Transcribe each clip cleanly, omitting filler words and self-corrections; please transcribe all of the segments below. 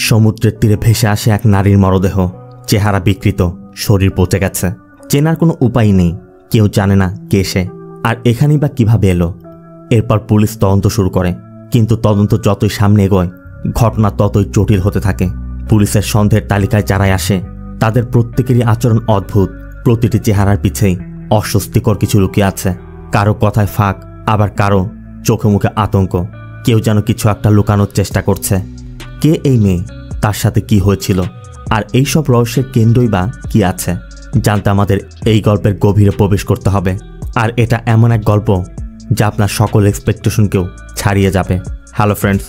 সমুদ্রের তীরে ভেসে আসে এক নারীর মরদেহ, চেহারা বিকৃত, শরীর পচে গেছে। চেনার কোনো উপায় নেই, কেউ জানে না কে সে, আর এখানেই বা কিভাবে এলো। এরপর পুলিশ তদন্ত শুরু করে, কিন্তু তদন্ত যতই সামনে এগোয় ঘটনা ততই জটিল হতে থাকে। পুলিশের সন্দেহের তালিকায় যারাই আসে তাদের প্রত্যেকেরই আচরণ অদ্ভুত। প্রতিটি চেহারার পিছেই অস্বস্তিকর কিছু লুকিয়ে আছে। কারো কথায় ফাঁক, আবার কারো চোখে মুখে আতঙ্ক। কেউ যেন কিছু একটা লুকানোর চেষ্টা করছে। কে এই মেয়ে, তার সাথে কি হয়েছিল, আর এই সব রহস্যের কেন্দ্রই বা কি আছে, জানতে আমাদের এই গল্পের গভীরে প্রবেশ করতে হবে। আর এটা এমন এক গল্প যা আপনার সকল এক্সপেকটেশনকেও ছাড়িয়ে যাবে। হ্যালো ফ্রেন্ডস,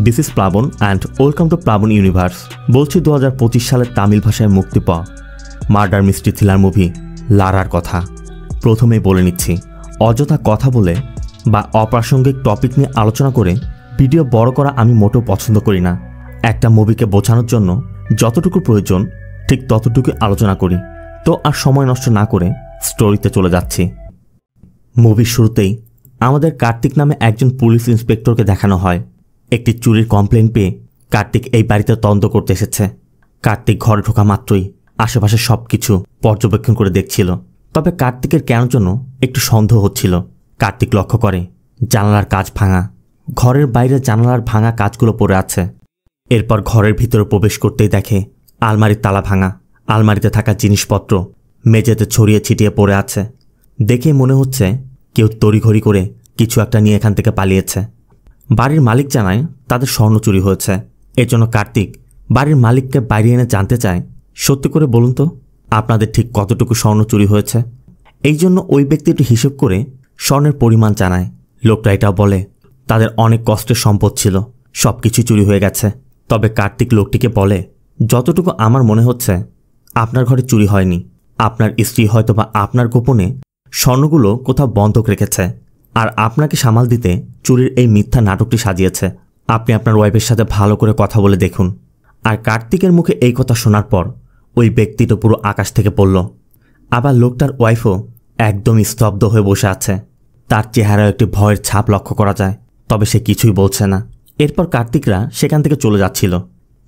দিস ইজ প্লাবন অ্যান্ড ওয়েলকাম টু প্লাবন ইউনিভার্স। বলছি 2025 সালের তামিল ভাষায় মুক্তি পাওয়া মার্ডার মিস্ট্রি থ্রিলার মুভি লারার কথা। প্রথমেই বলে নিচ্ছি, অযথা কথা বলে বা অপ্রাসঙ্গিক টপিক নিয়ে আলোচনা করে ভিডিও বড় করা আমি মোটেও পছন্দ করি না। একটা মুভিকে বোঝানোর জন্য যতটুকু প্রয়োজন ঠিক ততটুকু আলোচনা করি। তো আর সময় নষ্ট না করে স্টোরিতে চলে যাচ্ছি। মুভির শুরুতেই আমাদের কার্তিক নামে একজন পুলিশ ইন্সপেক্টরকে দেখানো হয়। একটি চুরির কমপ্লেন পেয়ে কার্তিক এই বাড়িতে তদন্ত করতে এসেছে। কার্তিক ঘরে ঢোকা মাত্রই আশেপাশে সব কিছু পর্যবেক্ষণ করে দেখছিল। তবে কার্তিকের কেন জন্য একটু সন্দেহ হচ্ছিল। কার্তিক লক্ষ্য করে জানালার কাঁচ ভাঙা, ঘরের বাইরে জানালার ভাঙা কাঁচগুলো পড়ে আছে। এরপর ঘরের ভিতরে প্রবেশ করতেই দেখে আলমারির তালা ভাঙা, আলমারিতে থাকা জিনিসপত্র মেঝেতে ছড়িয়ে ছিটিয়ে পড়ে আছে। দেখে মনে হচ্ছে কেউ তড়িঘড়ি করে কিছু একটা নিয়ে এখান থেকে পালিয়েছে। বাড়ির মালিক জানায় তাদের স্বর্ণ চুরি হয়েছে। এজন্য কার্তিক বাড়ির মালিককে বাইরে এনে জানতে চায়, সত্যি করে বলুন তো আপনাদের ঠিক কতটুকু স্বর্ণ চুরি হয়েছে। এই জন্য ওই ব্যক্তি একটু হিসেব করে স্বর্ণের পরিমাণ জানায়। লোকটা এটাও বলে তাদের অনেক কষ্টের সম্পদ ছিল, সব কিছু চুরি হয়ে গেছে। তবে কার্তিক লোকটিকে বলে, যতটুকু আমার মনে হচ্ছে আপনার ঘরে চুরি হয়নি। আপনার স্ত্রী হয়তো বা আপনার গোপনে স্বর্ণগুলো কোথাও বন্ধক রেখেছে, আর আপনাকে সামাল দিতে চুরির এই মিথ্যা নাটকটি সাজিয়েছে। আপনি আপনার ওয়াইফের সাথে ভালো করে কথা বলে দেখুন। আর কার্তিকের মুখে এই কথা শোনার পর ওই ব্যক্তিটা পুরো আকাশ থেকে পড়ল। আবার লোকটার ওয়াইফও একদমই স্তব্ধ হয়ে বসে আছে। তার চেহারায় একটি ভয়ের ছাপ লক্ষ্য করা যায়, তবে সে কিছুই বলছে না। এরপর কার্তিকরা সেখান থেকে চলে যাচ্ছিল।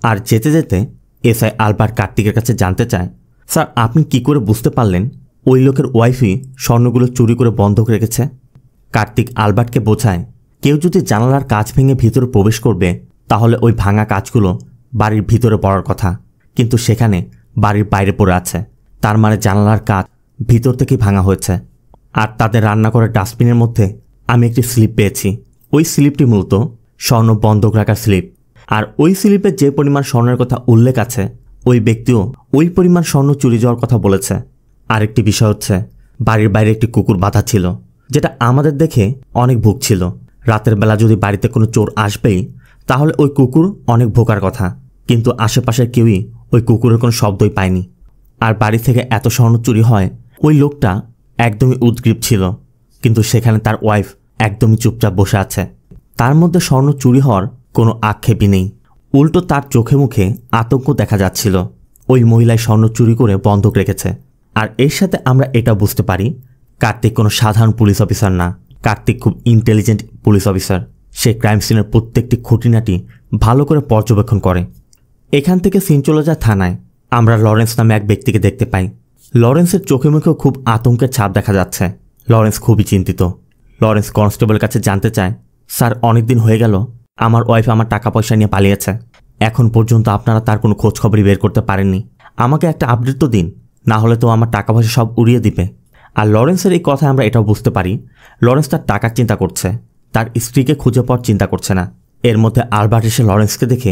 আর যেতে যেতে এসআই আলবার্ট কার্তিকের কাছে জানতে চায়, স্যার আপনি কি করে বুঝতে পারলেন ওই লোকের ওয়াইফই স্বর্ণগুলো চুরি করে বন্ধক রেখেছে? কার্তিক আলবার্টকে বোঝায়, কেউ যদি জানালার কাঁচ ভেঙে ভিতরে প্রবেশ করবে তাহলে ওই ভাঙা কাঁচগুলো বাড়ির ভিতরে পড়ার কথা, কিন্তু সেখানে বাড়ির বাইরে পড়ে আছে। তার মানে জানালার কাঁচ ভিতর থেকেই ভাঙা হয়েছে। আর তাদের রান্না করার ডাস্টবিনের মধ্যে আমি একটি স্লিপ পেয়েছি। ওই স্লিপটি মূলত স্বর্ণ বন্ধক রাখার স্লিপ। আর ওই স্লিপে যে পরিমাণ স্বর্ণের কথা উল্লেখ আছে ওই ব্যক্তিও ওই পরিমাণ স্বর্ণ চুরি যাওয়ার কথা বলেছে। আরেকটি বিষয় হচ্ছে বাড়ির বাইরে একটি কুকুর বাঁধা ছিল, যেটা আমাদের দেখে অনেক ভুগছিল। রাতের বেলা যদি বাড়িতে কোনো চোর আসবেই তাহলে ওই কুকুর অনেক ভোকার কথা, কিন্তু আশেপাশের কেউই ওই কুকুরের কোনো শব্দই পায়নি। আর বাড়ি থেকে এত স্বর্ণ চুরি হয়, ওই লোকটা একদমই উদ্গ্রীব ছিল, কিন্তু সেখানে তার ওয়াইফ একদমই চুপচাপ বসে আছে। তার মধ্যে স্বর্ণ চুরি হওয়ার কোনো আক্ষেপই নেই, উল্টো তার চোখে মুখে আতঙ্ক দেখা যাচ্ছিল। ওই মহিলায় স্বর্ণ চুরি করে বন্ধক রেখেছে। আর এর সাথে আমরা এটা বুঝতে পারি কার্তিক কোনো সাধারণ পুলিশ অফিসার না। কার্তিক খুব ইন্টেলিজেন্ট পুলিশ অফিসার। সে ক্রাইম সিনের প্রত্যেকটি খুঁটিনাটি ভালো করে পর্যবেক্ষণ করে। এখান থেকে সিন চলে যায় থানায়। আমরা লরেন্স নামে এক ব্যক্তিকে দেখতে পাই। লরেন্সের চোখে মুখেও খুব আতঙ্কের ছাপ দেখা যাচ্ছে। লরেন্স খুবই চিন্তিত। লরেন্স কনস্টেবলের কাছে জানতে চায়, স্যার অনেকদিন হয়ে গেল আমার ওয়াইফ আমার টাকা পয়সা নিয়ে পালিয়েছে। এখন পর্যন্ত আপনারা তার কোনো খোঁজ খবরই বের করতে পারেননি। আমাকে একটা আপডেট তো দিন, না হলে তো আমার টাকা পয়সা সব উড়িয়ে দিবে। আর লরেন্সের এই কথায় আমরা এটাও বুঝতে পারি লরেন্স তার টাকার চিন্তা করছে, তার স্ত্রীকে খুঁজে পাওয়ার চিন্তা করছে না। এর মধ্যে আলবার্ট এসে লরেন্সকে দেখে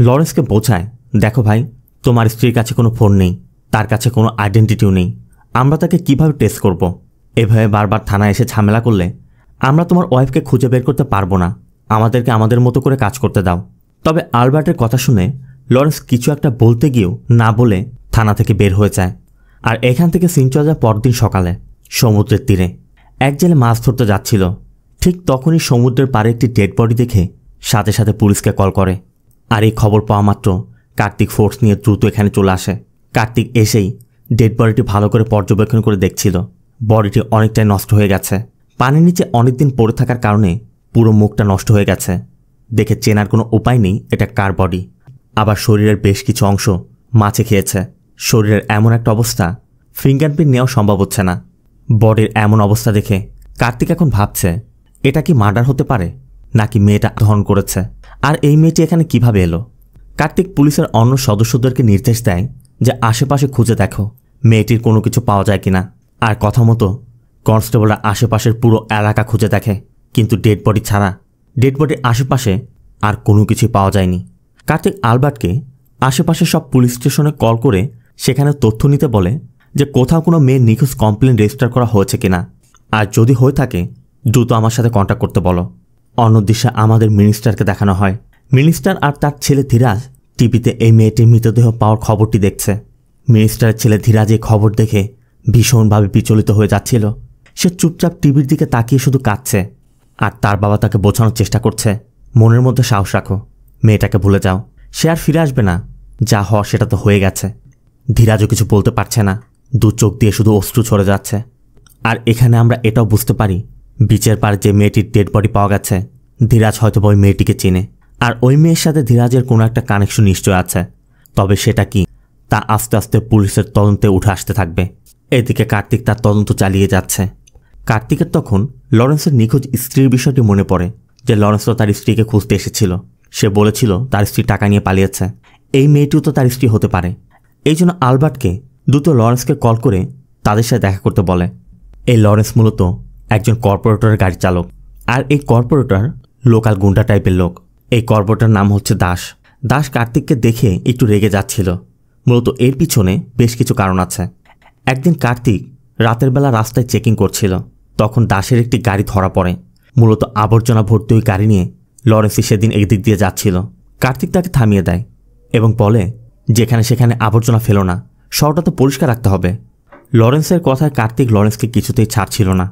লরেন্সকে বোঝায়, দেখো ভাই, তোমার স্ত্রীর কাছে কোনো ফোন নেই, তার কাছে কোনো আইডেন্টিটিও নেই। আমরা তাকে কিভাবে টেস্ট করব? এভাবে বারবার থানায় এসে ঝামেলা করলে আমরা তোমার ওয়াইফকে খুঁজে বের করতে পারবো না। আমাদেরকে আমাদের মতো করে কাজ করতে দাও। তবে আলবার্টের কথা শুনে লরেন্স কিছু একটা বলতে গিয়েও না বলে থানা থেকে বের হয়ে যায়। আর এখান থেকে সিন চলে যায় পরদিন সকালে সমুদ্রের তীরে। এক জেলে মাছ ধরতে যাচ্ছিল। ঠিক তখনই সমুদ্রের পাড়ে একটি ডেড বডি দেখে সাথে সাথে পুলিশকে কল করে। আর এই খবর পাওয়া মাত্র কার্তিক ফোর্স নিয়ে দ্রুত এখানে চলে আসে। কার্তিক এসেই ডেড বডিটি ভালো করে পর্যবেক্ষণ করে দেখছিল। বডিটি অনেকটাই নষ্ট হয়ে গেছে। পানির নিচে অনেকদিন পড়ে থাকার কারণে পুরো মুখটা নষ্ট হয়ে গেছে। দেখে চেনার কোনো উপায় নেই এটা কার বডি। আবার শরীরের বেশ কিছু অংশ মাছে খেয়েছে। শরীরের এমন একটা অবস্থা, ফিঙ্গারপ্রিন্ট নেওয়া সম্ভব হচ্ছে না। বডির এমন অবস্থা দেখে কার্তিক এখন ভাবছে এটা কি মার্ডার হতে পারে নাকি মেয়েটা ধর্ষণ করেছে। আর এই মেয়েটি এখানে কিভাবে এলো। কার্তিক পুলিশের অন্য সদস্যদেরকে নির্দেশ দেয় যে আশেপাশে খুঁজে দেখো মেয়েটির কোনো কিছু পাওয়া যায় কিনা। আর কথা মতো কনস্টেবলরা আশেপাশের পুরো এলাকা খুঁজে দেখে, কিন্তু ডেড বডি ছাড়া ডেড বডির আশেপাশে আর কোনো কিছুই পাওয়া যায়নি। কার্তিক আলবার্টকে আশেপাশে সব পুলিশ স্টেশনে কল করে সেখানে তথ্য নিতে বলে যে কোথাও কোনো মেয়ের নিখোঁজ কমপ্লেন রেজিস্টার করা হয়েছে কিনা, আর যদি হয়ে থাকে দ্রুত আমার সাথে কন্ট্যাক্ট করতে বলো। অন্য দৃশ্যে আমাদের মিনিস্টারকে দেখানো হয়। মিনিস্টার আর তার ছেলে ধীরাজ টিভিতে এই মেয়েটির মৃতদেহ পাওয়ার খবরটি দেখছে। মিনিস্টারের ছেলে ধীরাজ এই খবর দেখে ভীষণভাবে বিচলিত হয়ে যাচ্ছিল। সে চুপচাপ টিভির দিকে তাকিয়ে শুধু কাঁদছে। আর তার বাবা তাকে বোঝানোর চেষ্টা করছে, মনের মধ্যে সাহস রাখো, মেয়েটাকে ভুলে যাও, সে আর ফিরে আসবে না, যা হওয়ার সেটা তো হয়ে গেছে। ধীরাজও কিছু বলতে পারছে না, দু চোখ দিয়ে শুধু অশ্রু ছড়ে যাচ্ছে। আর এখানে আমরা এটাও বুঝতে পারি বিচের পাড়ে যে মেয়েটির ডেড বডি পাওয়া গেছে, ধীরাজ হয়তো ওই মেয়েটিকে চিনে। আর ওই মেয়ের সাথে ধীরাজের কোনো একটা কানেকশন নিশ্চয় আছে, তবে সেটা কি তা আস্তে আস্তে পুলিশের তদন্তে উঠে আসতে থাকবে। এদিকে কার্তিক তার তদন্ত চালিয়ে যাচ্ছে। কার্তিকের তখন লরেন্সের নিখোঁজ স্ত্রীর বিষয়টি মনে পড়ে যে লরেন্স তো তার স্ত্রীকে খুঁজতে এসেছিল। সে বলেছিল তার স্ত্রী টাকা নিয়ে পালিয়েছে, এই মেয়েটিও তো তার স্ত্রী হতে পারে। এই জন্য আলবার্টকে দ্রুত লরেন্সকে কল করে তাদের সাথে দেখা করতে বলে। এই লরেন্স মূলত একজন কর্পোরেটরের গাড়ি চালক, আর এই কর্পোরেটর লোকাল গুন্ডা টাইপের লোক। এই কর্পোরেটর নাম হচ্ছে দাস। দাস কার্তিককে দেখে একটু রেগে যাচ্ছিল। মূলত এর পিছনে বেশ কিছু কারণ আছে। একদিন কার্তিক রাতের বেলা রাস্তায় চেকিং করছিল, তখন দাসের একটি গাড়ি ধরা পড়ে। মূলত আবর্জনা ভর্তি ওই গাড়ি নিয়ে লরেন্সি সেদিন একদিক দিয়ে যাচ্ছিল। কার্তিক তাকে থামিয়ে দেয় এবং বলে যেখানে সেখানে আবর্জনা ফেলো না, শহরটা তো পরিষ্কার রাখতে হবে। লরেন্সের কথায় কার্তিক লরেন্সকে কিছুতেই ছাড়ছিল না।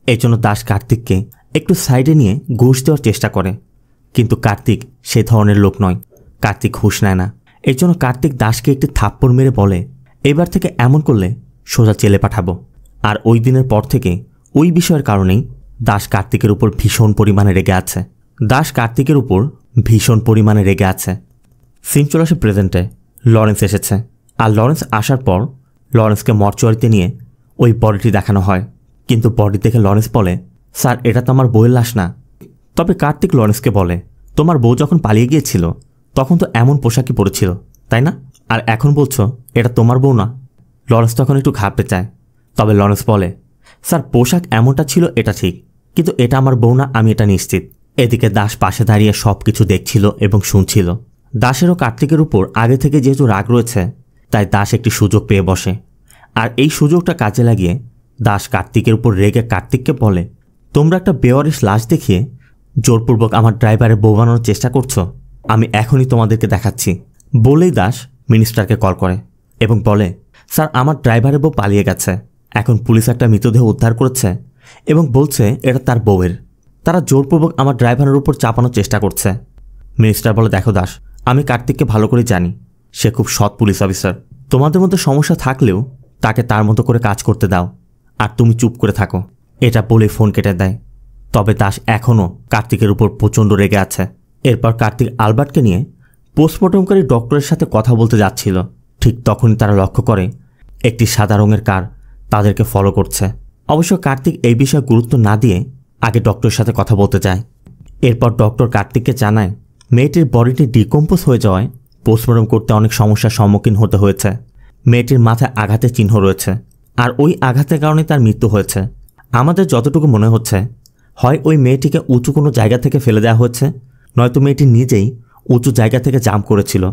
এই জন্য দাস কার্তিককে একটু সাইডে নিয়ে ঘুষ দেওয়ার চেষ্টা করে, কিন্তু কার্তিক সে ধরনের লোক নয়। কার্তিক ঘুষ নেয় না। এই জন্য কার্তিক দাসকে একটি থাপ্পড় মেরে বলে এবার থেকে এমন করলে সোজা জেলে পাঠাবো। আর ওই দিনের পর থেকে ওই বিষয়ের কারণেই দাস কার্তিকের উপর ভীষণ পরিমাণে রেগে আছে। দাস কার্তিকের উপর ভীষণ পরিমাণে রেগে আছে। সিন চলে আসে প্রেজেন্টে। লরেন্স এসেছে, আর লরেন্স আসার পর লরেন্সকে মর্চুয়ারিতে নিয়ে ওই বডিটি দেখানো হয়। কিন্তু বডি দেখে লরেন্স বলে স্যার এটা তো আমার বউয়ের লাশ না। তবে কার্তিক লরেন্সকে বলে তোমার বউ যখন পালিয়ে গিয়েছিল তখন তো এমন পোশাকই পরেছিল, তাই না? আর এখন বলছো এটা তোমার বউ না। লরেন্স তখন একটু ঘাবড়ে চায়। তবে লরেন্স বলে স্যার পোশাক এমনটা ছিল এটা ঠিক, কিন্তু এটা আমার বউ না, আমি এটা নিশ্চিত। এদিকে দাস পাশে দাঁড়িয়ে সব কিছু দেখছিল এবং শুনছিল। দাসেরও কার্তিকের উপর আগে থেকে যেহেতু রাগ রয়েছে, তাই দাস একটি সুযোগ পেয়ে বসে। আর এই সুযোগটা কাজে লাগিয়ে দাস কার্তিকের উপর রেগে কার্তিককে বলে তোমরা একটা বেওয়ারিশ লাশ দেখিয়ে জোরপূর্বক আমার ড্রাইভারের বউ বানানোর চেষ্টা করছো, আমি এখনই তোমাদেরকে দেখাচ্ছি। বলেই দাস মিনিস্টারকে কল করে এবং বলে স্যার আমার ড্রাইভারের বউ পালিয়ে গেছে, এখন পুলিশ একটা মৃতদেহ উদ্ধার করেছে এবং বলছে এটা তার বউয়ের। তারা জোরপূর্বক আমার ড্রাইভারের উপর চাপানোর চেষ্টা করছে। মিনিস্টার বলে দেখো দাস, আমি কার্তিককে ভালো করে জানি, সে খুব সৎ পুলিশ অফিসার। তোমাদের মধ্যে সমস্যা থাকলেও তাকে তার মতো করে কাজ করতে দাও, আর তুমি চুপ করে থাকো। এটা বলে ফোন কেটে দেয়। তবে দাস এখনও কার্তিকের উপর প্রচণ্ড রেগে আছে। এরপর কার্তিক আলবার্টকে নিয়ে পোস্টমর্টমকারী ডক্টরের সাথে কথা বলতে যাচ্ছিল। ঠিক তখনই তারা লক্ষ্য করে একটি সাদা রঙের কার তাদেরকে ফলো করছে। অবশ্য কার্তিক এই বিষয়ে গুরুত্ব না দিয়ে আগে ডক্টরের সাথে কথা বলতে যায়। এরপর ডক্টর কার্তিককে জানায় মেয়েটির বডিটি ডিকম্পোজ হয়ে যাওয়ায় পোস্টমর্টম করতে অনেক সমস্যার সম্মুখীন হতে হয়েছে। মেয়েটির মাথায় আঘাতের চিহ্ন রয়েছে, আর ওই আঘাতের কারণে তার মৃত্যু হয়েছে। আমাদের যতটুকু মনে হচ্ছে হয় ওই মেয়েটিকে উঁচু কোনো জায়গা থেকে ফেলে দেওয়া হয়েছে, নয়তো মেয়েটি নিজেই উঁচু জায়গা থেকে জাম্প করেছিল,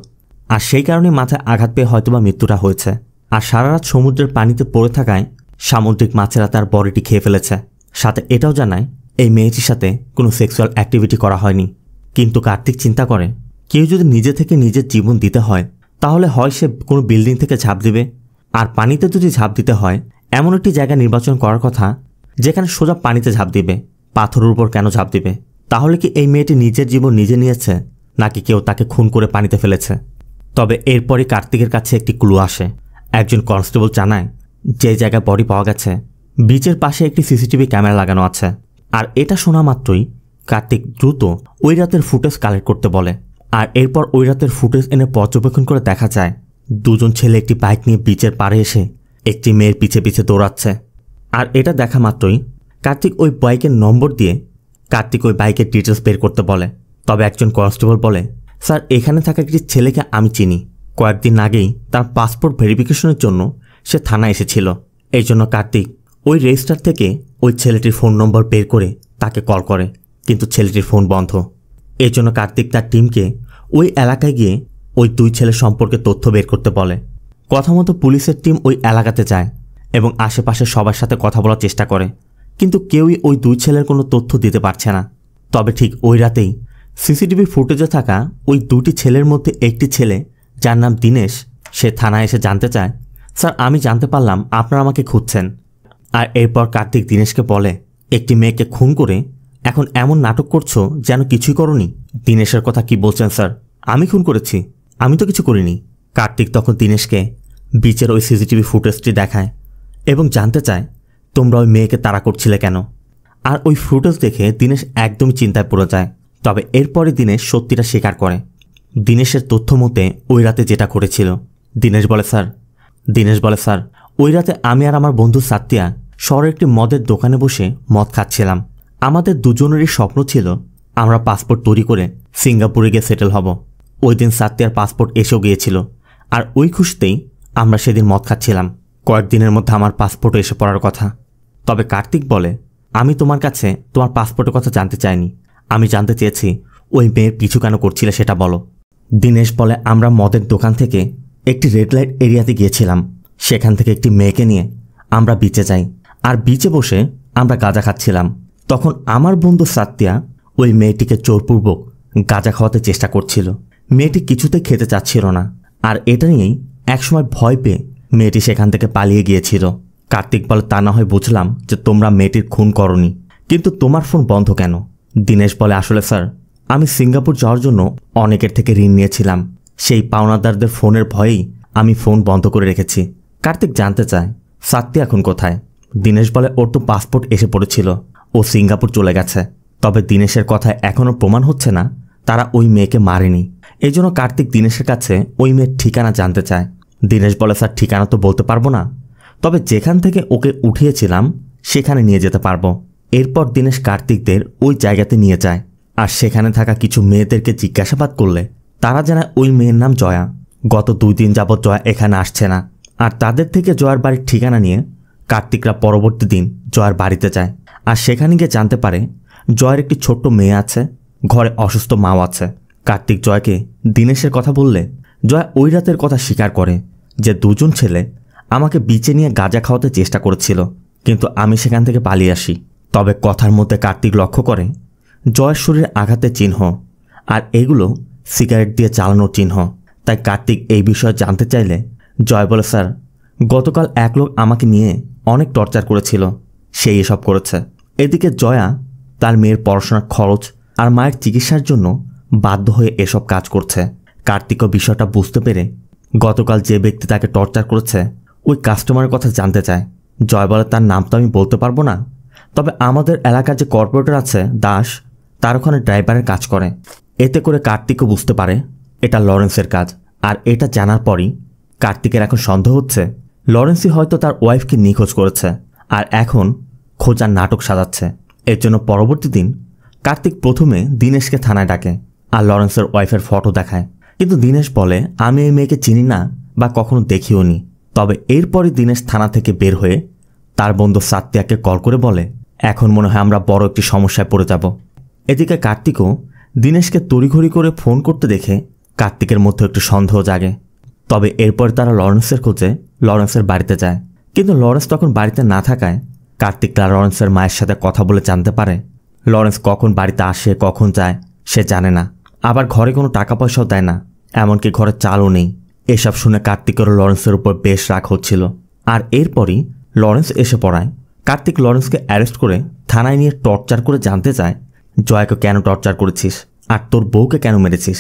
আর সেই কারণে মাথায় আঘাত পেয়ে হয়তোবা মৃত্যুটা হয়েছে। আর সারা রাত সমুদ্রের পানিতে পড়ে থাকায় সামুদ্রিক মাছেরা তার বডিটি খেয়ে ফেলেছে। সাথে এটাও জানায় এই মেয়েটির সাথে কোনো সেক্সুয়াল অ্যাক্টিভিটি করা হয়নি। কিন্তু কার্তিক চিন্তা করে কেউ যদি নিজে থেকে নিজের জীবন দিতে হয় তাহলে হয় সে কোনো বিল্ডিং থেকে ঝাঁপ দিবে, আর পানিতে যদি ঝাঁপ দিতে হয় এমন একটি জায়গা নির্বাচন করার কথা যেখানে সোজা পানিতে ঝাঁপ দিবে, পাথরের উপর কেন ঝাঁপ দিবে? তাহলে কি এই মেয়েটি নিজের জীবন নিজে নিয়েছে, নাকি কেউ তাকে খুন করে পানিতে ফেলেছে? তবে এরপরই কার্তিকের কাছে একটি ক্লু আসে। একজন কনস্টেবল জানায় যে জায়গায় বডি পাওয়া গেছে বিচের পাশে একটি সিসিটিভি ক্যামেরা লাগানো আছে। আর এটা শোনা মাত্রই কার্তিক দ্রুত ওই রাতের ফুটেজ কালেক্ট করতে বলে। আর এরপর ওই রাতের ফুটেজ এনে পর্যবেক্ষণ করে দেখা যায় দুজন ছেলে একটি বাইক নিয়ে বিচের পাড়ে এসে একটি মেয়ের পিছে পিছে দৌড়াচ্ছে। আর এটা দেখা মাত্রই কার্তিক ওই বাইকের নম্বর দিয়ে কার্তিক ওই বাইকের ডিটেলস বের করতে বলে। তবে একজন কনস্টেবল বলে, স্যার এখানে থাকা একটি ছেলেকে আমি চিনি, কয়েকদিন আগেই তার পাসপোর্ট ভেরিফিকেশনের জন্য সে থানায় এসেছিল। এই জন্য কার্তিক ওই রেজিস্টার থেকে ওই ছেলেটির ফোন নম্বর বের করে তাকে কল করে, কিন্তু ছেলেটির ফোন বন্ধ। এই জন্য কার্তিক তার টিমকে ওই এলাকায় গিয়ে ওই দুই ছেলের সম্পর্কে তথ্য বের করতে বলে। কথা মতো পুলিশের টিম ওই এলাকাতে যায় এবং আশেপাশে সবার সাথে কথা বলার চেষ্টা করে, কিন্তু কেউই ওই দুই ছেলের কোনো তথ্য দিতে পারছে না। তবে ঠিক ওই রাতেই সিসিটিভি ফুটেজে থাকা ওই দুটি ছেলের মধ্যে একটি ছেলে, যার নাম দীনেশ, সে থানায় এসে জানতে চায়, স্যার আমি জানতে পারলাম আপনারা আমাকে খুঁজছেন। আর এরপর কার্তিক দীনেশকে বলে, একটি মেয়েকে খুন করে এখন এমন নাটক করছো যেন কিছুই করনি। দীনেশের কথা কি বলছেন স্যার? আমি খুন করেছি? আমি তো কিছু করিনি। কার্তিক তখন দীনেশকে বিচের ওই সিসিটিভি ফুটেজটি দেখায় এবং জানতে চায় তোমরা ওই মেয়েকে তাড়া করছিলে কেন। আর ওই ফুটেজ দেখে দীনেশ একদমই চিন্তায় পড়ে যায়। তবে এরপরে দীনেশ সত্যিটা স্বীকার করে। দীনেশের তথ্য মতে ওই রাতে যেটা ঘটেছিল, দীনেশ বলে স্যার ওই রাতে আমি আর আমার বন্ধু সাতিয়া শহরের একটি মদের দোকানে বসে মদ খাচ্ছিলাম। আমাদের দুজনেরই স্বপ্ন ছিল আমরা পাসপোর্ট তৈরি করে সিঙ্গাপুরে গিয়ে সেটেল হব। ওই দিন সাতিয়ার পাসপোর্ট এসেও গিয়েছিল, আর ওই খুশিতেই আমরা সেদিন মদ খাচ্ছিলাম। কয়েকদিনের মধ্যে আমার পাসপোর্টও এসে পড়ার কথা। তবে কার্তিক বলে, আমি তোমার কাছে তোমার পাসপোর্টের কথা জানতে চাইনি, আমি জানতে চেয়েছি ওই মেয়ের পিছু কেন করছিলে সেটা বলো। দীনেশ বলে, আমরা মদের দোকান থেকে একটি রেড লাইট এরিয়াতে গিয়েছিলাম, সেখান থেকে একটি মেয়েকে নিয়ে আমরা বিচে যাই, আর বিচে বসে আমরা গাঁজা খাচ্ছিলাম। তখন আমার বন্ধু সাতিয়া ওই মেয়েটিকে জোরপূর্বক গাঁজা খাওয়াতে চেষ্টা করছিল। মেয়েটি কিছুতে খেতে চাচ্ছিল না, আর এটা নিয়েই একসময় ভয় পেয়ে মেয়েটি সেখান থেকে পালিয়ে গিয়েছিল। কার্তিক বলে, তা না হয় বুঝলাম যে তোমরা মেয়েটির খুন করনি, কিন্তু তোমার ফোন বন্ধ কেন? দীনেশ বলে, আসলে স্যার আমি সিঙ্গাপুর যাওয়ার জন্য অনেকের থেকে ঋণ নিয়েছিলাম, সেই পাওনাদারদের ফোনের ভয়েই আমি ফোন বন্ধ করে রেখেছি। কার্তিক জানতে চায় সাত্তি এখন কোথায়। দীনেশ বলে, ওর তো পাসপোর্ট এসে পড়েছিল, ও সিঙ্গাপুর চলে গেছে। তবে দীনেশের কথায় এখনও প্রমাণ হচ্ছে না তারা ওই মেয়েকে মারেনি। এই জন্য কার্তিক দীনেশের কাছে ওই মেয়ের ঠিকানা জানতে চায়। দীনেশ বলে, স্যার ঠিকানা তো বলতে পারবো না, তবে যেখান থেকে ওকে উঠিয়েছিলাম সেখানে নিয়ে যেতে পারবো। এরপর দীনেশ কার্তিকদের ওই জায়গাতে নিয়ে যায়, আর সেখানে থাকা কিছু মেয়েদেরকে জিজ্ঞাসাবাদ করলে তারা জানায় ওই মেয়ের নাম জয়া। গত 2 দিন যাবৎ জয়া এখানে আসছে না। আর তাদের থেকে জয়ার বাড়ির ঠিকানা নিয়ে কার্তিকরা পরবর্তী দিন জয়ার বাড়িতে যায়, আর সেখানে গিয়ে জানতে পারে জয়ের একটি ছোট্ট মেয়ে আছে, ঘরে অসুস্থ মাও আছে। কার্তিক জয়কে দীনেশের কথা বললে জয়া ওই রাতের কথা স্বীকার করে যে দুজন ছেলে আমাকে বিচে নিয়ে গাঁজা খাওয়াতে চেষ্টা করেছিল, কিন্তু আমি সেখান থেকে পালিয়ে আসি। তবে কথার মধ্যে কার্তিক লক্ষ্য করে জয়ের শরীরে আঘাতের চিহ্ন, আর এগুলো সিগারেট দিয়ে চালানোর চিহ্ন। তাই কার্তিক এই বিষয়ে জানতে চাইলে জয় বলে, স্যার গতকাল এক লোক আমাকে নিয়ে অনেক টর্চার করেছিল, সেই এসব করেছে। এদিকে জয়া তার মেয়ের পড়াশোনার খরচ আর মায়ের চিকিৎসার জন্য বাধ্য হয়ে এসব কাজ করছে। কার্তিকও বিষয়টা বুঝতে পেরে গতকাল যে ব্যক্তি তাকে টর্চার করেছে ওই কাস্টমারের কথা জানতে চায়। জয় বলে, তার নাম তো আমি বলতে পারবো না, তবে আমাদের এলাকার যে কর্পোরেটর আছে দাস, তার ওখানে ড্রাইভারের কাজ করে। এতে করে কার্তিকও বুঝতে পারে এটা লরেন্সের কাজ। আর এটা জানার পরই কার্তিকের এখন সন্দেহ হচ্ছে লরেন্সই হয়তো তার ওয়াইফকে নিখোঁজ করেছে, আর এখন খোঁজার নাটক সাজাচ্ছে। এর জন্য পরবর্তী দিন কার্তিক প্রথমে দীনেশকে থানায় ডাকে আর লরেন্সের ওয়াইফের ফটো দেখায়, কিন্তু দীনেশ বলে, আমি এই মেয়েকে চিনি না বা কখনো দেখিও নি। তবে এরপরই দীনেশ থানা থেকে বের হয়ে তার বন্ধু সাত্যাকে কল করে বলে, এখন মনে হয় আমরা বড় একটি সমস্যায় পড়ে যাব। এদিকে কার্তিকও দীনেশকে তড়িঘড়ি করে ফোন করতে দেখে কার্তিকের মধ্যে একটু সন্দেহ জাগে। তবে এরপর তারা লরেন্সের খোঁজে লরেন্সের বাড়িতে যায়, কিন্তু লরেন্স তখন বাড়িতে না থাকায় কার্তিক লরেন্সের মায়ের সাথে কথা বলে জানতে পারে লরেন্স কখন বাড়িতে আসে কখন যায় সে জানে না, আবার ঘরে কোনো টাকা পয়সাও দেয় না, এমনকি ঘরে চালও নেই। এসব শুনে কার্তিকেরও লরেন্সের উপর বেশ রাগ হচ্ছিল। আর এরপরই লরেন্স এসে পড়ায়। কার্তিক লরেন্সকে অ্যারেস্ট করে থানায় নিয়ে টর্চার করে জানতে চায়, জয়াকে কেন টর্চার করেছিস আর তোর বউকে কেন মেরেছিস?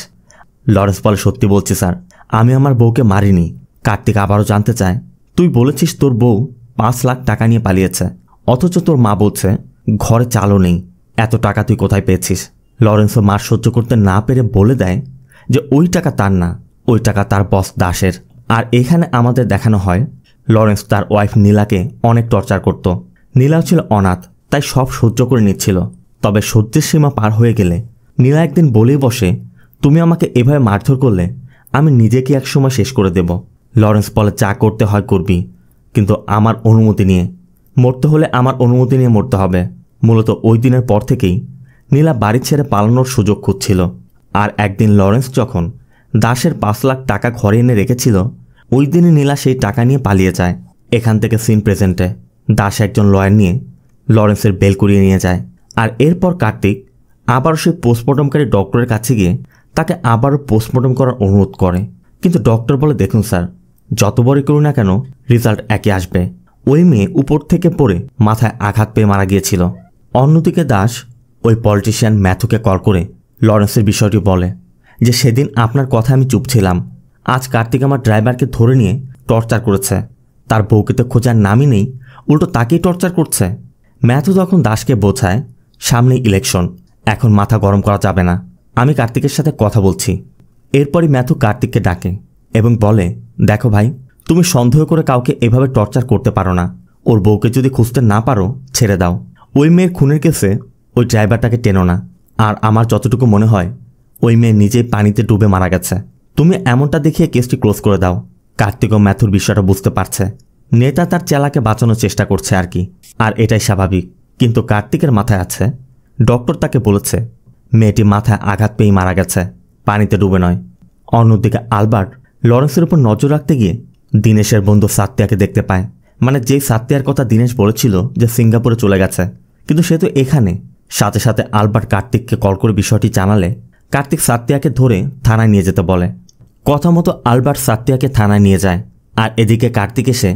লরেন্স বলে, সত্যি বলছি স্যার, আমি আমার বউকে মারিনি। কার্তিক আবারও জানতে চায়, তুই বলেছিস তোর বউ 5 লাখ টাকা নিয়ে পালিয়েছে, অথচ তোর মা বলছে ঘরে চালও নেই, এত টাকা তুই কোথায় পেয়েছিস? লরেন্সও মার সহ্য করতে না পেরে বলে দেয় যে ওই টাকা তার না, ওই টাকা তার বস দাসের। আর এখানে আমাদের দেখানো হয় লরেন্স তার ওয়াইফ নীলাকে অনেক টর্চার করত। নীলাও ছিল অনাথ, তাই সব সহ্য করে নিচ্ছিল। তবে সহ্যের সীমা পার হয়ে গেলে নীলা একদিন বলেই বসে, তুমি আমাকে এভাবে মারধর করলে আমি নিজেকে একসময় শেষ করে দেব। লরেন্স বলে, যা করতে হয় করবি, কিন্তু আমার অনুমতি নিয়ে। মরতে হলে আমার অনুমতি নিয়ে মরতে হবে। মূলত ওই দিনের পর থেকেই নীলা বাড়ি ছেড়ে পালানোর সুযোগ খুঁজছিল। আর একদিন লরেন্স যখন দাসের 5 লাখ টাকা ঘরে এনে রেখেছিল, ওই দিনই নীলা সেই টাকা নিয়ে পালিয়ে যায়। এখান থেকে সিন প্রেজেন্টে দাস একজন লয়ার নিয়ে লরেন্সের বেল করিয়ে নিয়ে যায়। আর এরপর কার্তিক আবারও সেই পোস্টমর্টমকারী ডক্টরের কাছে গিয়ে তাকে আবারও পোস্টমর্টম করার অনুরোধ করে। কিন্তু ডক্টর বলে, দেখুন স্যার, যতবারই করুন না কেন রেজাল্ট একই আসবে। ওই মেয়ে উপর থেকে পড়ে মাথায় আঘাত পেয়ে মারা গিয়েছিল। অন্যদিকে দাস ওই পলিটিশিয়ান ম্যাথুকে কল করে লরেন্সের বিষয়টি বলে যে সেদিন আপনার কথা আমি চুপ ছিলাম, আজ কার্তিক আমার ড্রাইভারকে ধরে নিয়ে টর্চার করেছে। তার বউকে তো খোঁজার নামই নেই, উল্টো তাকেই টর্চার করছে। ম্যাথু তখন দাসকে বোঝায়, সামনেই ইলেকশন, এখন মাথা গরম করা যাবে না, আমি কার্তিকের সাথে কথা বলছি। এরপরই ম্যাথু কার্তিককে ডাকে এবং বলে, দেখো ভাই, তুমি সন্দেহ করে কাউকে এভাবে টর্চার করতে পারো না। ওর বউকে যদি খুঁজতে না পারো ছেড়ে দাও। ওই মেয়ের খুনের কেসে ওই ড্রাইভারটাকে টেনো না। আর আমার যতটুকু মনে হয় ওই মেয়ে নিজেই পানিতে ডুবে মারা গেছে। তুমি এমনটা দেখিয়ে কেসটি ক্লোজ করে দাও। কার্তিক ও ম্যাথুর বিষয়টা বুঝতে পারছে। নেতা তার চেলাকে বাঁচানোর চেষ্টা করছে আর কি, আর এটাই স্বাভাবিক। কিন্তু কার্তিকের মাথায় আছে, ডক্টর তাকে বলেছে মেয়েটি মাথায় আঘাত পেয়েই মারা গেছে, পানিতে ডুবে নয়। অন্যদিকে আলবার্ট লরেন্সের উপর নজর রাখতে গিয়ে দীনেশের বন্ধু সাত্যাকে দেখতে পায়। মানে যেই সাত্যার কথা দীনেশ বলেছিল যে সিঙ্গাপুরে চলে গেছে, কিন্তু সে তো এখানে। সাথে সাথে আলবার্ট কার্তিককে কল করে বিষয়টি জানালে কার্তিক সাত্যাকে ধরে থানায় নিয়ে যেতে বলে। কথা মতো আলবার্ট সাত্যাকে থানায় নিয়ে যায়। আর এদিকে কার্তিক এসে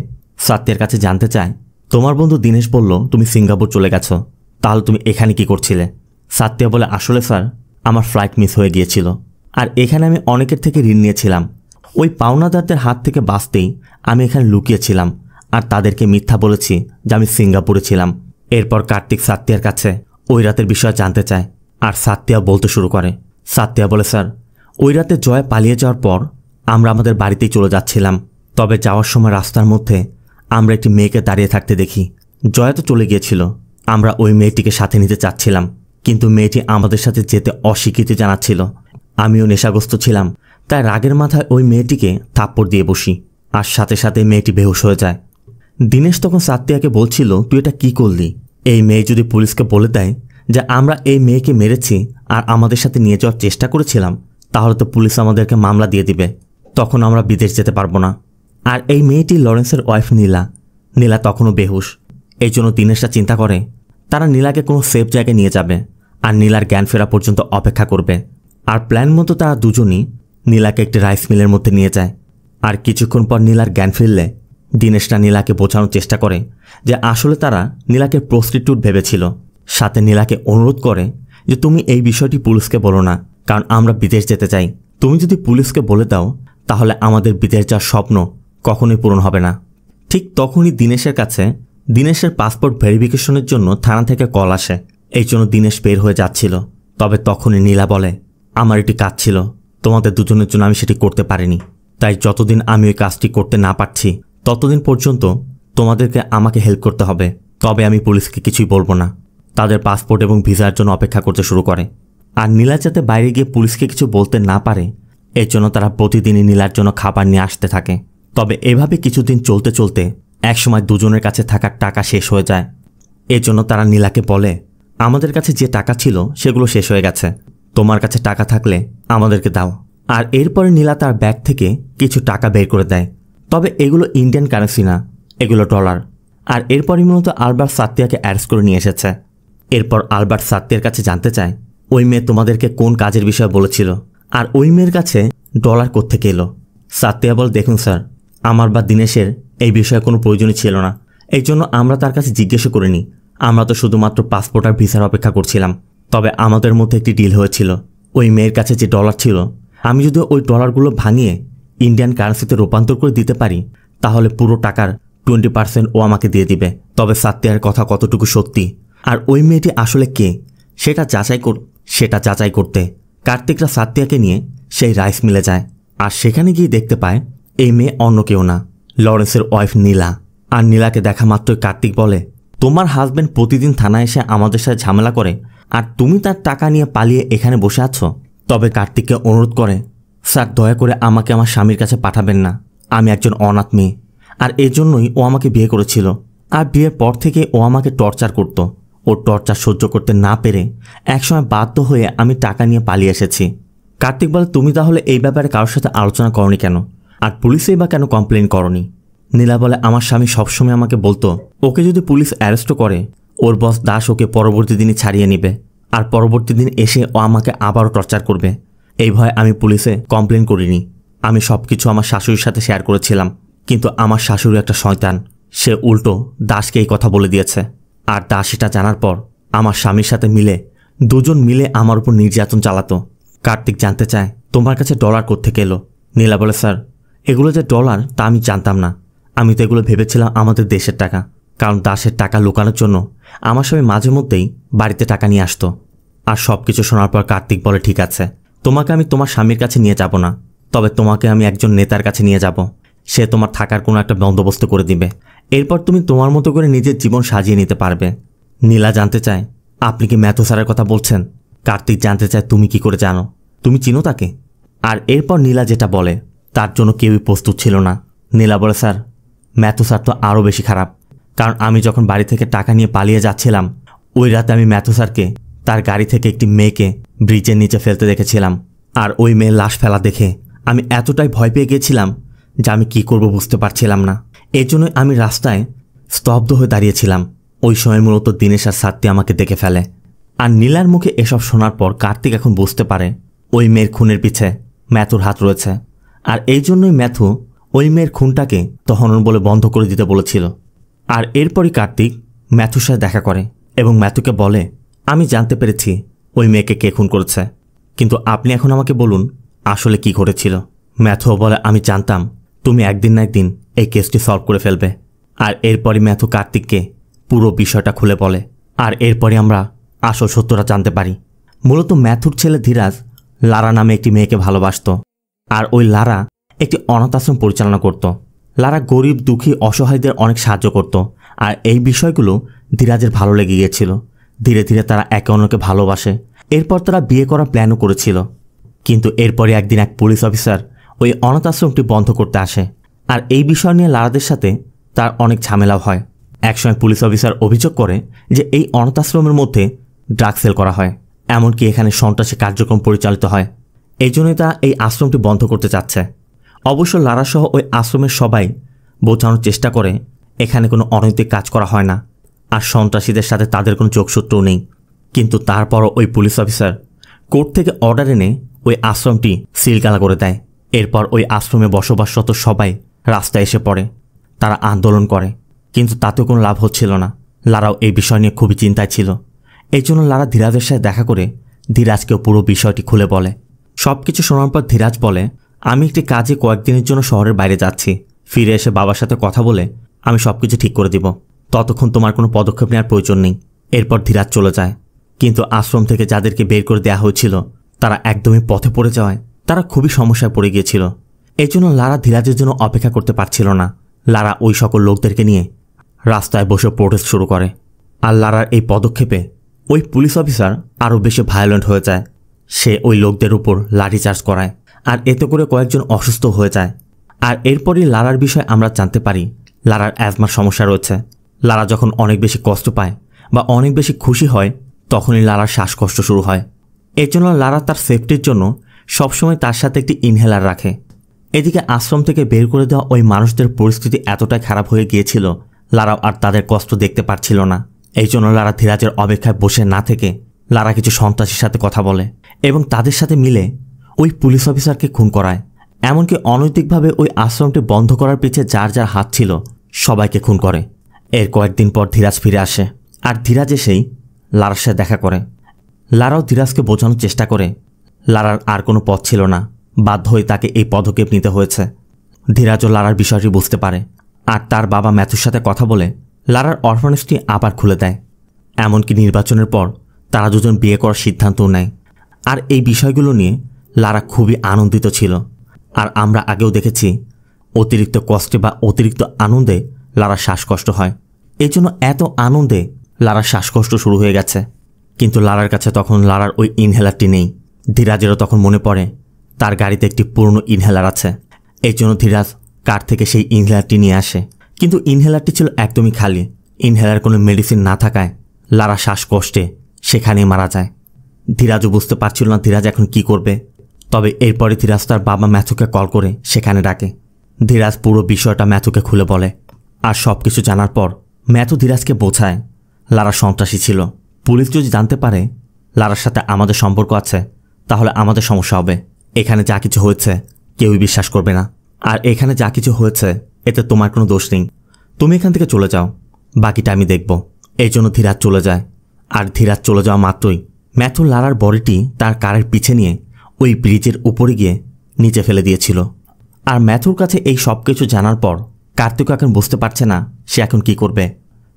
সাত্যার কাছে জানতে চায়, তোমার বন্ধু দীনেশ বলল তুমি সিঙ্গাপুর চলে গেছো, তাহলে তুমি এখানে কি করছিলে? সাত্য বলে, আসলে স্যার আমার ফ্লাইট মিস হয়ে গিয়েছিল, আর এখানে আমি অনেকের থেকে ঋণ নিয়েছিলাম। ওই পাওনাদারদের হাত থেকে বাঁচতেই আমি এখানে লুকিয়েছিলাম, আর তাদেরকে মিথ্যা বলেছি যে আমি সিঙ্গাপুরে ছিলাম। এরপর কার্তিক সাত্যার কাছে ওই রাতের বিষয়ে জানতে চায়, আর সাত্য বলতে শুরু করে। সাত্য বলে, স্যার ওই রাতে জয় পালিয়ে যাওয়ার পর আমরা আমাদের বাড়িতেই চলে যাচ্ছিলাম। তবে যাওয়ার সময় রাস্তার মধ্যে আমরা একটি মেয়েকে দাঁড়িয়ে থাকতে দেখি। জয়া তো চলে গিয়েছিল, আমরা ওই মেয়েটিকে সাথে নিতে চাচ্ছিলাম, কিন্তু মেয়েটি আমাদের সাথে যেতে অস্বীকৃতি জানাচ্ছিল। আমিও নেশাগ্রস্ত ছিলাম, তাই রাগের মাথায় ওই মেয়েটিকে থাপ্পড় দিয়ে বসি, আর সাথে সাথে মেয়েটি বেহুশ হয়ে যায়। দীনেশ তখন সাত্যাকে বলছিল, তুই এটা কি করলি? এই মেয়ে যদি পুলিশকে বলে দেয় যে আমরা এই মেয়েকে মেরেছি আর আমাদের সাথে নিয়ে যাওয়ার চেষ্টা করেছিলাম, তাহলে তো পুলিশ আমাদেরকে মামলা দিয়ে দিবে, তখন আমরা বিদেশ যেতে পারবো না। আর এই মেয়েটি লরেন্সের ওয়াইফ নীলা। নীলা তখনও বেহুশ। এই জন্য দীনেশরা চিন্তা করে তারা নীলাকে কোনো সেফ জায়গায় নিয়ে যাবে আর নীলার জ্ঞান ফেরা পর্যন্ত অপেক্ষা করবে। আর প্ল্যান মতো তারা দুজনই নীলাকে একটি রাইস মিলের মধ্যে নিয়ে যায়। আর কিছুক্ষণ পর নীলার জ্ঞান ফিরলে দীনেশরা নীলাকে বোঝানোর চেষ্টা করে যে আসলে তারা নীলাকে প্রস্টিটিউট ভেবেছিল। সাথে নীলাকে অনুরোধ করে যে তুমি এই বিষয়টি পুলিশকে বলো না, কারণ আমরা বিদেশ যেতে চাই। তুমি যদি পুলিশকে বলে দাও তাহলে আমাদের বিদেশ যাওয়ার স্বপ্ন কখনোই পূরণ হবে না। ঠিক তখনই দীনেশের কাছে দীনেশের পাসপোর্ট ভেরিফিকেশনের জন্য থানা থেকে কল আসে। এই জন্য দীনেশ বের হয়ে যাচ্ছিল। তবে তখনই নীলা বলে, আমার একটি কাজ ছিল, তোমাদের দুজনের জন্য আমি সেটি করতে পারিনি, তাই যতদিন আমি ওই কাজটি করতে না পারছি ততদিন পর্যন্ত তোমাদেরকে আমাকে হেল্প করতে হবে। তবে আমি পুলিশকে কিছুই বলবো না। তাদের পাসপোর্ট এবং ভিসার জন্য অপেক্ষা করতে শুরু করে। আর নীলা যাতে বাইরে গিয়ে পুলিশকে কিছু বলতে না পারে এর জন্য তারা প্রতিদিনই নীলার জন্য খাবার নিয়ে আসতে থাকে। তবে এভাবে কিছুদিন চলতে চলতে একসময় দুজনের কাছে থাকার টাকা শেষ হয়ে যায়। এর জন্য তারা নীলাকে বলে, আমাদের কাছে যে টাকা ছিল সেগুলো শেষ হয়ে গেছে, তোমার কাছে টাকা থাকলে আমাদেরকে দাও। আর এরপরে নীলা তার ব্যাগ থেকে কিছু টাকা বের করে দেয়। তবে এগুলো ইন্ডিয়ান কারেন্সি না, এগুলো ডলার। আর এরপরই মূলত আলবার্ট সাত্যাকে অ্যারেস্ট করে নিয়ে এসেছে। এরপর আলবার্ট সাত্যার কাছে জানতে চায়, ওই মেয়ে তোমাদেরকে কোন কাজের বিষয়ে বলেছিল, আর ওই মেয়ের কাছে ডলার কোত্থেকে এলো? সাত্য বল, দেখুন স্যার, আমার বা দীনেশের এই বিষয়ে কোনো প্রয়োজনই ছিল না, এই জন্য আমরা তার কাছে জিজ্ঞাসা করিনি। আমরা তো শুধুমাত্র পাসপোর্ট আর ভিসার অপেক্ষা করছিলাম। তবে আমাদের মধ্যে একটি ডিল হয়েছিল, ওই মেয়ের কাছে যে ডলার ছিল আমি যদি ওই ডলারগুলো ভাঙিয়ে ইন্ডিয়ান কারেন্সিতে রূপান্তর করে দিতে পারি তাহলে পুরো টাকার 20% ও আমাকে দিয়ে দিবে। তবে সাত্যার কথা কতটুকু সত্যি আর ওই মেয়েটি আসলে কে সেটা যাচাই করতে কার্তিকরা সাত্যাকে নিয়ে সেই রাইস মিলে যায় আর সেখানে গিয়ে দেখতে পায় এই মেয়ে অন্য কেউ না, লরেন্সের ওয়াইফ নীলা। আর নীলাকে দেখা মাত্রই কার্তিক বলে, তোমার হাজব্যান্ড প্রতিদিন থানায় এসে আমাদের সাথে ঝামেলা করে আর তুমি তার টাকা নিয়ে পালিয়ে এখানে বসে আছো। তবে কার্তিককে অনুরোধ করে, স্যার দয়া করে আমাকে আমার স্বামীর কাছে পাঠাবেন না, আমি একজন অনাথ মেয়ে আর এজন্যই ও আমাকে বিয়ে করেছিল। আর বিয়ের পর থেকে ও আমাকে টর্চার করত। ওর টর্চার সহ্য করতে না পেরে একসময় বাধ্য হয়ে আমি টাকা নিয়ে পালিয়ে এসেছি। কার্তিক বলে, তুমি তাহলে এই ব্যাপারে কারোর সাথে আলোচনা করনি কেন, আর পুলিশেই বা কেন কমপ্লেন করনি? নীলা বলে, আমার স্বামী সবসময় আমাকে বলতো ওকে যদি পুলিশ অ্যারেস্ট করে ওর বস দাস ওকে পরবর্তী দিনই ছাড়িয়ে নেবে আর পরবর্তী দিন এসে ও আমাকে আবারও টর্চার করবে। এই ভয়ে আমি পুলিশে কমপ্লেন করিনি। আমি সব কিছু আমার শাশুড়ির সাথে শেয়ার করেছিলাম, কিন্তু আমার শাশুড়ি একটা শয়তান, সে উল্টো দাসকে এই কথা বলে দিয়েছে। আর দাস এটা জানার পর আমার স্বামীর সাথে মিলে দুজন মিলে আমার উপর নির্যাতন চালাতো। কার্তিক জানতে চায়, তোমার কাছে ডলার কোত্থেকে এলো? নীলা বলে, স্যার এগুলো যে ডলার তা আমি জানতাম না, আমি তো এগুলো ভেবেছিলাম আমাদের দেশের টাকা, কারণ দাসের টাকা লুকানোর জন্য আমার স্বামী মাঝে মধ্যেই বাড়িতে টাকা নিয়ে আসতো। আর সব কিছু শোনার পর কার্তিক বলে, ঠিক আছে, তোমাকে আমি তোমার স্বামীর কাছে নিয়ে যাব না, তবে তোমাকে আমি একজন নেতার কাছে নিয়ে যাব, সে তোমার থাকার কোনো একটা বন্দোবস্ত করে দিবে, এরপর তুমি তোমার মতো করে নিজের জীবন সাজিয়ে নিতে পারবে। নীলা জানতে চায়, আপনি কি ম্যাথু স্যারের কথা বলছেন? কার্তিক জানতে চায়, তুমি কি করে জানো, তুমি চিনো তাকে? আর এরপর নীলা যেটা বলে তার জন্য কেউই প্রস্তুত ছিল না। নীলা বলে, স্যার ম্যাথু স্যার তো আরও বেশি খারাপ, কারণ আমি যখন বাড়ি থেকে টাকা নিয়ে পালিয়ে যাচ্ছিলাম ওই রাতে আমি ম্যাথু স্যারকে তার গাড়ি থেকে একটি মেয়েকে ব্রিজের নিচে ফেলতে দেখেছিলাম। আর ওই মেয়ের লাশ ফেলা দেখে আমি এতটাই ভয় পেয়ে গিয়েছিলাম যে আমি কি করব বুঝতে পারছিলাম না। এর জন্যই আমি রাস্তায় স্তব্ধ হয়ে দাঁড়িয়েছিলাম। ওই সময় মূলত দিনেশ আর সাত্তি আমাকে দেখে ফেলে। আর নীলার মুখে এসব শোনার পর কার্তিক এখন বুঝতে পারে ওই মেয়ের খুনের পিছে ম্যাথুর হাত রয়েছে। আর এই জন্যই ম্যাথু ওই মেয়ের খুনটাকে তহনন বলে বন্ধ করে দিতে বলেছিল। আর এরপরই কার্তিক ম্যাথুর সাথে দেখা করে এবং ম্যাথুকে বলে, আমি জানতে পেরেছি ওই মেয়েকে কে খুন করেছে, কিন্তু আপনি এখন আমাকে বলুন আসলে কি ঘটেছিল। ম্যাথুও বলে, আমি জানতাম তুমি একদিন না একদিন এই কেসটি সলভ করে ফেলবে। আর এরপরই ম্যাথু কার্তিককে পুরো বিষয়টা খুলে বলে। আর এরপরে আমরা আসল সত্যটা জানতে পারি। মূলত ম্যাথুর ছেলে ধীরাজ লারা নামে একটি মেয়েকে ভালোবাসত। আর ওই লারা একটি অনাথ আশ্রম পরিচালনা করত। লারা গরিব দুঃখী অসহায়দের অনেক সাহায্য করত। আর এই বিষয়গুলো ধীরাজের ভালো লেগে গিয়েছিল। ধীরে ধীরে তারা একে অন্যকে ভালোবাসে। এরপর তারা বিয়ে করার প্ল্যানও করেছিল। কিন্তু এরপরে একদিন এক পুলিশ অফিসার ওই অনাথ আশ্রমটি বন্ধ করতে আসে। আর এই বিষয় নিয়ে লারাদের সাথে তার অনেক ঝামেলাও হয়। একসময় পুলিশ অফিসার অভিযোগ করে যে এই অনাথ আশ্রমের মধ্যে ড্রাগ সেল করা হয়, এমনকি এখানে সন্ত্রাসী কার্যক্রম পরিচালিত হয়। এই জন্যই তারা এই আশ্রমটি বন্ধ করতে চাচ্ছে। অবশ্য লারাসহ ওই আশ্রমের সবাই বোঝানোর চেষ্টা করে এখানে কোনো অনৈতিক কাজ করা হয় না আর সন্ত্রাসীদের সাথে তাদের কোনো যোগসূত্রও নেই। কিন্তু তারপরও ওই পুলিশ অফিসার কোর্ট থেকে অর্ডার এনে ওই আশ্রমটি সিলগালা করে দেয়। এরপর ওই আশ্রমে বসবাসরত সবাই রাস্তায় এসে পড়ে। তারা আন্দোলন করে, কিন্তু তাতেও কোনো লাভ হচ্ছিল না। লারাও এই বিষয় নিয়ে খুবই চিন্তায় ছিল। এই জন্য লারা ধীরাজের সাথে দেখা করে ধীরাজকেও পুরো বিষয়টি খুলে বলে। সব কিছু শোনার পর ধীরাজ বলে, আমি একটি কাজে কয়েকদিনের জন্য শহরের বাইরে যাচ্ছি, ফিরে এসে বাবার সাথে কথা বলে আমি সব কিছু ঠিক করে দিব, ততক্ষণ তোমার কোনো পদক্ষেপ নেওয়ার প্রয়োজন নেই। এরপর ধীরাজ চলে যায়। কিন্তু আশ্রম থেকে যাদেরকে বের করে দেওয়া হয়েছিল তারা একদমই পথে পড়ে যাওয়ায় তারা খুবই সমস্যায় পড়ে গিয়েছিল। এই জন্য লারা ধীরাজের জন্য অপেক্ষা করতে পারছিল না। লারা ওই সকল লোকদেরকে নিয়ে রাস্তায় বসে প্রোটেস্ট শুরু করে। আর লারার এই পদক্ষেপে ওই পুলিশ অফিসার আরও বেশি ভায়োলেন্ট হয়ে যায়। সে ওই লোকদের উপর লাঠিচার্জ করায় আর এতে করে কয়েকজন অসুস্থ হয়ে যায়। আর এরপরই লারার বিষয়ে আমরা জানতে পারি লারার অ্যাজমার সমস্যা রয়েছে। লারা যখন অনেক বেশি কষ্ট পায় বা অনেক বেশি খুশি হয় তখনই লারার শ্বাসকষ্ট শুরু হয়। এর জন্য লারা তার সেফটির জন্য সবসময় তার সাথে একটি ইনহেলার রাখে। এদিকে আশ্রম থেকে বের করে দেওয়া ওই মানুষদের পরিস্থিতি এতটাই খারাপ হয়ে গিয়েছিল লারাও আর তাদের কষ্ট দেখতে পারছিল না। এই জন্য লারা ধীরাজের অপেক্ষায় বসে না থেকে লারা কিছু সন্ত্রাসীর সাথে কথা বলে এবং তাদের সাথে মিলে ওই পুলিশ অফিসারকে খুন করায়। এমনকি অনৈতিকভাবে ওই আশ্রমটি বন্ধ করার পিছে যার যার হাত ছিল সবাইকে খুন করে। এর কয়েকদিন পর ধীরাজ ফিরে আসে আর ধীরাজ এসেই লারার সাথে দেখা করে। লারাও ধীরাজকে বোঝানোর চেষ্টা করে। লারার আর কোনো পথ ছিল না, বাধ্য হয়ে তাকে এই পদক্ষেপ নিতে হয়েছে। ধীরাজও লারার বিষয়টি বুঝতে পারে আর তার বাবা ম্যাথুর সাথে কথা বলে লারার অরফানেজটি আবার খুলে দেয়। এমনকি নির্বাচনের পর তারা দুজন বিয়ে করার সিদ্ধান্তও নেয়। আর এই বিষয়গুলো নিয়ে লারা খুবই আনন্দিত ছিল। আর আমরা আগেও দেখেছি অতিরিক্ত কষ্টে বা অতিরিক্ত আনন্দে লারার শ্বাসকষ্ট হয়। এই জন্য এত আনন্দে লারার শ্বাসকষ্ট শুরু হয়ে গেছে। কিন্তু লারার কাছে তখন লারার ওই ইনহেলারটি নেই। ধীরাজেরও তখন মনে পড়ে তার গাড়িতে একটি পুরনো ইনহেলার আছে। এই জন্য ধীরাজ কার থেকে সেই ইনহেলারটি নিয়ে আসে। কিন্তু ইনহেলারটি ছিল একদমই খালি। ইনহেলার কোনো মেডিসিন না থাকায় লারা শ্বাসকষ্টে সেখানেই মারা যায়। ধীরাজও বুঝতে পারছিল না ধীরাজ এখন কি করবে। তবে এরপরে ধীরাজ তার বাবা ম্যাথুকে কল করে সেখানে ডাকে। ধীরাজ পুরো বিষয়টা ম্যাথুকে খুলে বলে। আর সব কিছু জানার পর ম্যাথু ধীরাজকে বোঝায় লারা সন্ত্রাসী ছিল। পুলিশ যদি জানতে পারে লারার সাথে আমাদের সম্পর্ক আছে তাহলে আমাদের সমস্যা হবে। এখানে যা কিছু হয়েছে কেউই বিশ্বাস করবে না। আর এখানে যা কিছু হয়েছে এতে তোমার কোনো দোষ নেই। তুমি এখান থেকে চলে যাও, বাকিটা আমি দেখব। এই জন্য ধীরাজ চলে যায়। আর ধীরাজ চলে যাওয়া মাত্রই ম্যাথু লারার বডিটি তার কারের পিছে নিয়ে ওই ব্রিজের উপরে গিয়ে নিচে ফেলে দিয়েছিল। আর ম্যাথুর কাছে এই সব কিছু জানার পর কার্তিক এখন বুঝতে পারছে না সে এখন কি করবে।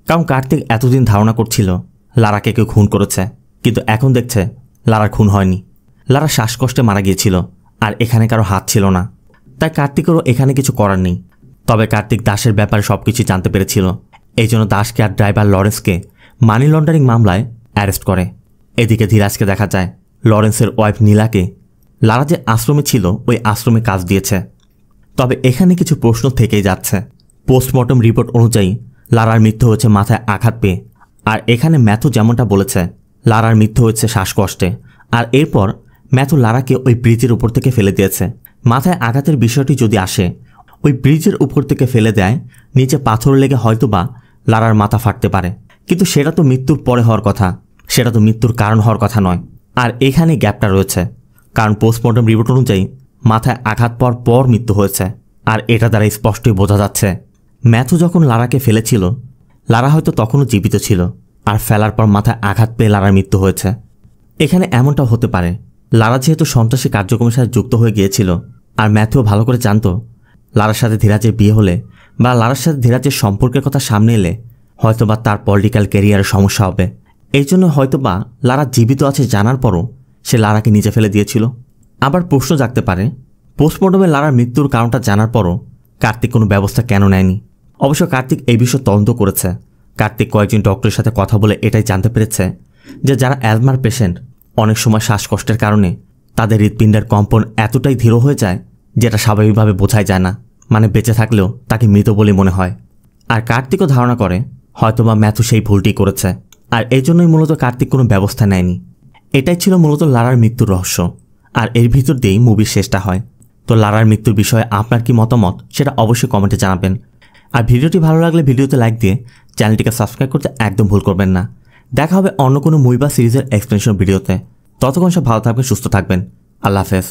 কারণ কার্তিক এতদিন ধারণা করছিল লারাকে কেউ খুন করেছে, কিন্তু এখন দেখছে লারার খুন হয়নি। লারা শ্বাসকষ্টে মারা গিয়েছিল আর এখানে কারো হাত ছিল না। তাই কার্তিকেরও এখানে কিছু করার নেই। তবে কার্তিক দাসের ব্যাপারে সব কিছু জানতে পেরেছিল। এই জন্য দাসকে আর ড্রাইভার লরেন্সকে মানি লন্ডারিং মামলায় অ্যারেস্ট করে। এদিকে ধীরাজকে দেখা যায় লরেন্সের ওয়াইফ নীলাকে লারা যে আশ্রমে ছিল ওই আশ্রমে কাজ দিয়েছে। তবে এখানে কিছু প্রশ্ন থেকেই যাচ্ছে। পোস্টমর্টম রিপোর্ট অনুযায়ী লারার মৃত্যু হয়েছে মাথায় আঘাত পেয়ে। আর এখানে ম্যাথু যেমনটা বলেছে লারার মৃত্যু হয়েছে শ্বাসকষ্টে। আর এরপর ম্যাথু লারাকে ওই ব্রিজের উপর থেকে ফেলে দিয়েছে। মাথায় আঘাতের বিষয়টি যদি আসে, ওই ব্রিজের উপর থেকে ফেলে দেয়, নিচে পাথর লেগে হয়তোবা লারার মাথা ফাটতে পারে। কিন্তু সেটা তো মৃত্যুর পরে হওয়ার কথা, সেটা তো মৃত্যুর কারণ হওয়ার কথা নয়। আর এখানে গ্যাপটা রয়েছে, কারণ পোস্টমর্টম রিপোর্ট অনুযায়ী মাথায় আঘাত পাওয়ার পর মৃত্যু হয়েছে। আর এটা দ্বারা স্পষ্টই বোঝা যাচ্ছে ম্যাথু যখন লারাকে ফেলেছিল লারা হয়তো তখনও জীবিত ছিল, আর ফেলার পর মাথায় আঘাত পেয়ে লারার মৃত্যু হয়েছে। এখানে এমনটাও হতে পারে লারা যেহেতু সন্ত্রাসী কার্যক্রমের সাথে যুক্ত হয়ে গিয়েছিল, আর ম্যাথুও ভালো করে জানতো লারার সাথে ধীরাজের বিয়ে হলে বা লারার সাথে ধীরাজের সম্পর্কের কথা সামনে এলে হয়তোবা তার পলিটিক্যাল ক্যারিয়ারের সমস্যা হবে। এই জন্য হয়তোবা লারা জীবিত আছে জানার পরও সে লারাকে নিচে ফেলে দিয়েছিল। আবার প্রশ্ন জাগতে পারে পোস্টমর্টমে লারার মৃত্যুর কারণটা জানার পরও কার্তিক কোনো ব্যবস্থা কেন নেয়নি। অবশ্য কার্তিক এই বিষয়ে তদন্ত করেছে। কার্তিক কয়েকজন ডক্টরের সাথে কথা বলে এটাই জানতে পেরেছে যে যারা অ্যাজমার পেশেন্ট অনেক সময় শ্বাসকষ্টের কারণে তাদের হৃৎপিণ্ডের কম্পন এতটাই ধীর হয়ে যায় যেটা স্বাভাবিকভাবে বোঝাই যায় না, মানে বেঁচে থাকলেও তাকে মৃত বলে মনে হয়। আর কার্তিকও ধারণা করে হয়তোবা ম্যাথু সেই ভুলটি করেছে, আর এই জন্যই মূলত কার্তিক কোনো ব্যবস্থা নেয়নি। এটাই ছিল মূলত লারার মৃত্যুর রহস্য। আর এর ভিতর দিয়েই মুভির শেষটা হয়। তো লারার মৃত্যুর বিষয়ে আপনার কি মতামত সেটা অবশ্যই কমেন্টে জানাবেন। আর ভিডিওটি ভালো লাগলে ভিডিওতে লাইক দিয়ে চ্যানেলটিকে সাবস্ক্রাইব করতে একদম ভুল করবেন না। দেখা হবে অন্য কোনো মুভি বা সিরিজের এক্সপ্লেনেশন ভিডিওতে। ততক্ষণ সব ভালো থাকবেন, সুস্থ থাকবেন। আল্লাহ হাফেজ।